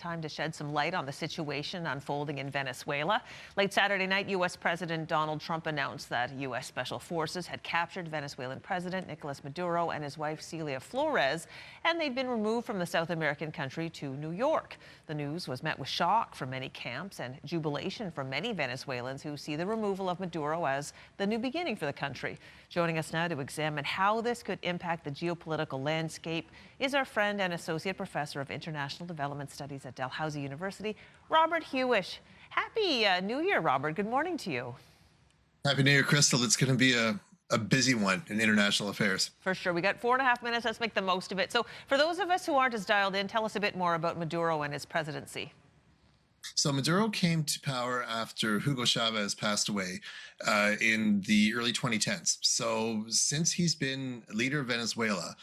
time to shed some light on the situation unfolding in Venezuela. Late Saturday night, U.S. President Donald Trump announced that U.S. Special Forces had captured Venezuelan President Nicolas Maduro and his wife Celia Flores, and they'd been removed from the South American country to New York. The news was met with shock from many camps and jubilation from many Venezuelans who see the removal of Maduro as the new beginning for the country. Joining us now to examine how this could impact the geopolitical landscape is our friend and Associate Professor of International Development Studies at Dalhousie University, Robert Huish. Happy New Year, Robert. Good morning to you. Happy New Year, Crystal. It's going to be a busy one in international affairs. For sure. We got 4.5 minutes. Let's make the most of it. So for those of us who aren't as dialed in, tell us a bit more about Maduro and his presidency. So Maduro came to power after Hugo Chavez passed away in the early 2010s. So since he's been leader of Venezuela,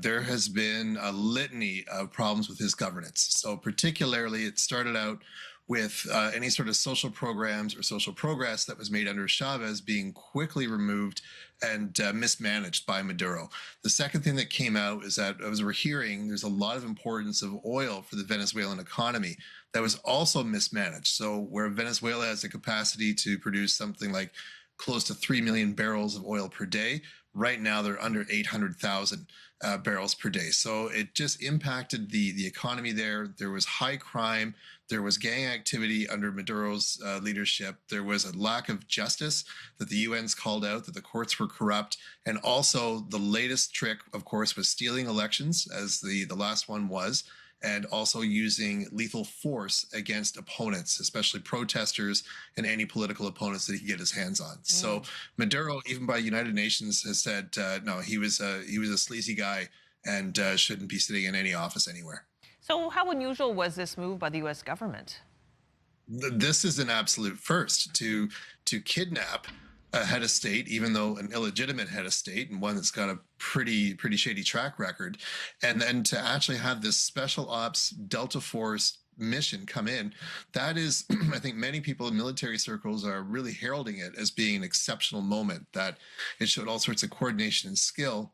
there has been a litany of problems with his governance. So particularly, it started out with any sort of social programs or social progress that was made under Chavez being quickly removed and mismanaged by Maduro. The second thing that came out is that, as we're hearing, there's a lot of importance of oil for the Venezuelan economy that was also mismanaged. So where Venezuela has the capacity to produce something like close to 3 million barrels of oil per day, right now they're under 800,000 barrels per day. So it just impacted the economy there. There was high crime. There was gang activity under Maduro's leadership. There was a lack of justice that the UN's called out, that the courts were corrupt. And also the latest trick, of course, was stealing elections, as the last one was, and also using lethal force against opponents, especially protesters and any political opponents that he could get his hands on. So Maduro, even by United Nations, has said, no, he was a sleazy guy and shouldn't be sitting in any office anywhere. So how unusual was this move by the U.S. government? This is an absolute first to kidnap a head of state, even though an illegitimate head of state and one that's got a pretty shady track record, and then to actually have this special ops Delta Force mission come in. That is, I think many people in military circles are really heralding it as being an exceptional moment, that it showed all sorts of coordination and skill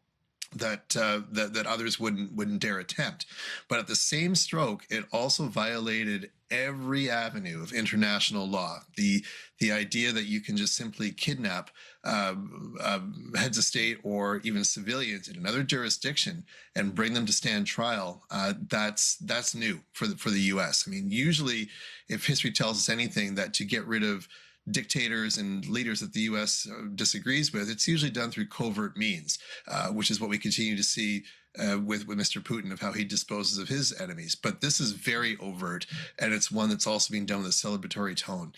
that others wouldn't dare attempt. But at the same stroke, it also violated every avenue of international law. The idea that you can just simply kidnap heads of state or even civilians in another jurisdiction and bring them to stand trial, that's new for the U.S. I mean, usually, if history tells us anything, that to get rid of dictators and leaders that the U.S. disagrees with, it's usually done through covert means, which is what we continue to see with Mr. Putin, of how he disposes of his enemies. But this is very overt, and it's one that's also being done with a celebratory tone.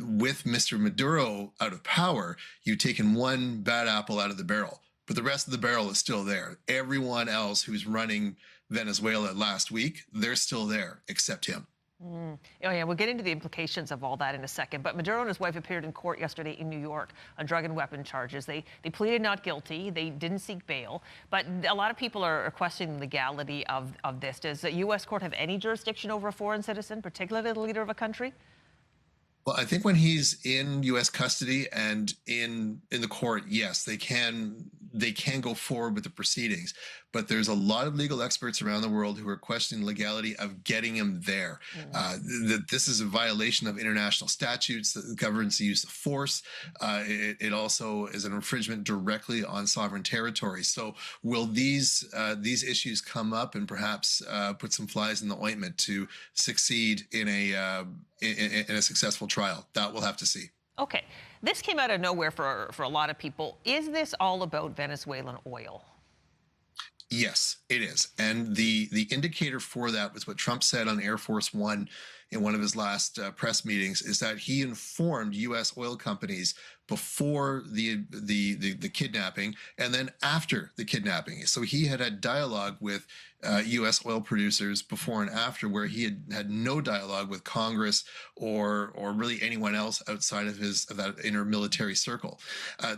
With Mr. Maduro out of power, you've taken one bad apple out of the barrel, but the rest of the barrel is still there. Everyone else who's running Venezuela last week, they're still there, except him. Oh, yeah, we'll get into the implications of all that in a second. But Maduro and his wife appeared in court yesterday in New York on drug and weapon charges. They pleaded not guilty. They didn't seek bail. But a lot of people are questioning the legality of this. Does a U.S. court have any jurisdiction over a foreign citizen, particularly the leader of a country? Well, I think when he's in U.S. custody and in the court, yes, they can go forward with the proceedings. But there's a lot of legal experts around the world who are questioning the legality of getting him there. That this is a violation of international statutes that governs the use of force. It also is an infringement directly on sovereign territory. So will these issues come up and perhaps put some flies in the ointment to succeed in a successful trial? That we'll have to see. Okay, this came out of nowhere for a lot of people. Is this all about Venezuelan oil? Yes, it is. And the indicator for that was what Trump said on Air Force One in one of his last press meetings, is that he informed U.S. oil companies before the kidnapping and then after the kidnapping. So he had dialogue with U.S. oil producers before and after, where he had no dialogue with Congress or really anyone else outside of that inner military circle.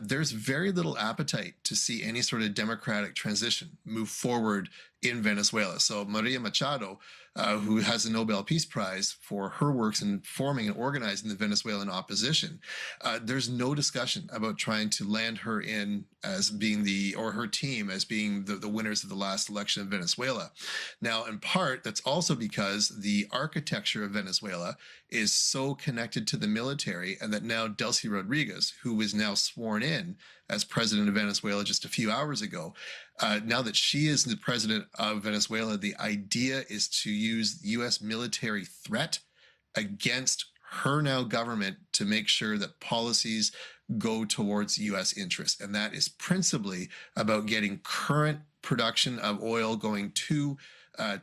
There's very little appetite to see any sort of democratic transition move forward in Venezuela. So Maria Machado, who has the Nobel Peace Prize for her works in forming and organizing the Venezuelan opposition, there's no discussion about trying to land her in as being or her team as being the winners of the last election in Venezuela. Now, in part, that's also because the architecture of Venezuela is so connected to the military, and that now Delcy Rodriguez, who was now sworn in as president of Venezuela just a few hours ago, now that she is the president of Venezuela, the idea is to use U.S. military threat against her now government to make sure that policies go towards U.S. interests. And that is principally about getting current production of oil going to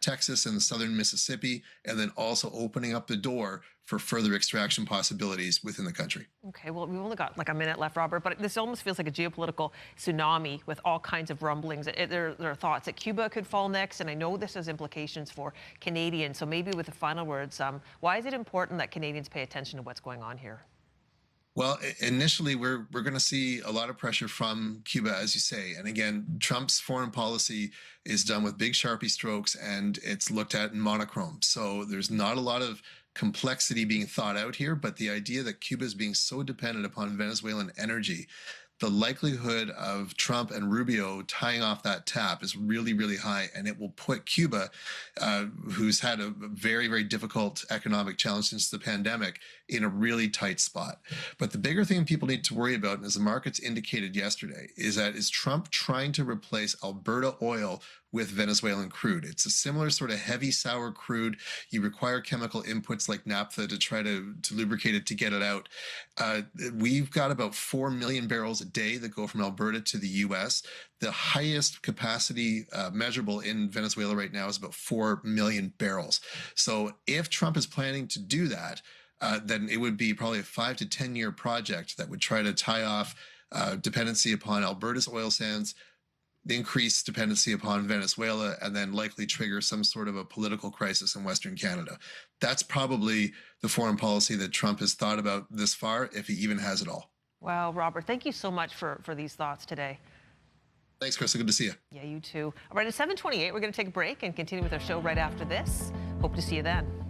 Texas and the southern Mississippi, and then also opening up the door for further extraction possibilities within the country. Okay, well, we've only got like a minute left, Robert, but this almost feels like a geopolitical tsunami with all kinds of rumblings. There are thoughts that Cuba could fall next, and I know this has implications for Canadians. So maybe with the final words, why is it important that Canadians pay attention to what's going on here? Well, initially, we're going to see a lot of pressure from Cuba, as you say. And again, Trump's foreign policy is done with big Sharpie strokes, and it's looked at in monochrome. So there's not a lot of complexity being thought out here, but the idea that Cuba is being so dependent upon Venezuelan energy, the likelihood of Trump and Rubio tying off that tap is really, really high, and it will put Cuba, who's had a very, very difficult economic challenge since the pandemic, in a really tight spot. But the bigger thing people need to worry about, and as the markets indicated yesterday, is Trump trying to replace Alberta oil with Venezuelan crude. It's a similar sort of heavy, sour crude. You require chemical inputs like naphtha to try to lubricate it to get it out. We've got about 4 million barrels a day that go from Alberta to the U.S. The highest capacity measurable in Venezuela right now is about 4 million barrels. So if Trump is planning to do that, then it would be probably a 5 to 10 year project that would try to tie off dependency upon Alberta's oil sands, the increased dependency upon Venezuela, and then likely trigger some sort of a political crisis in Western Canada. That's probably the foreign policy that Trump has thought about this far, if he even has it all. Well, Robert, thank you so much for these thoughts today. Thanks, Chris. Good to see you. Yeah, you too. All right, at 7:28, we're going to take a break and continue with our show right after this. Hope to see you then.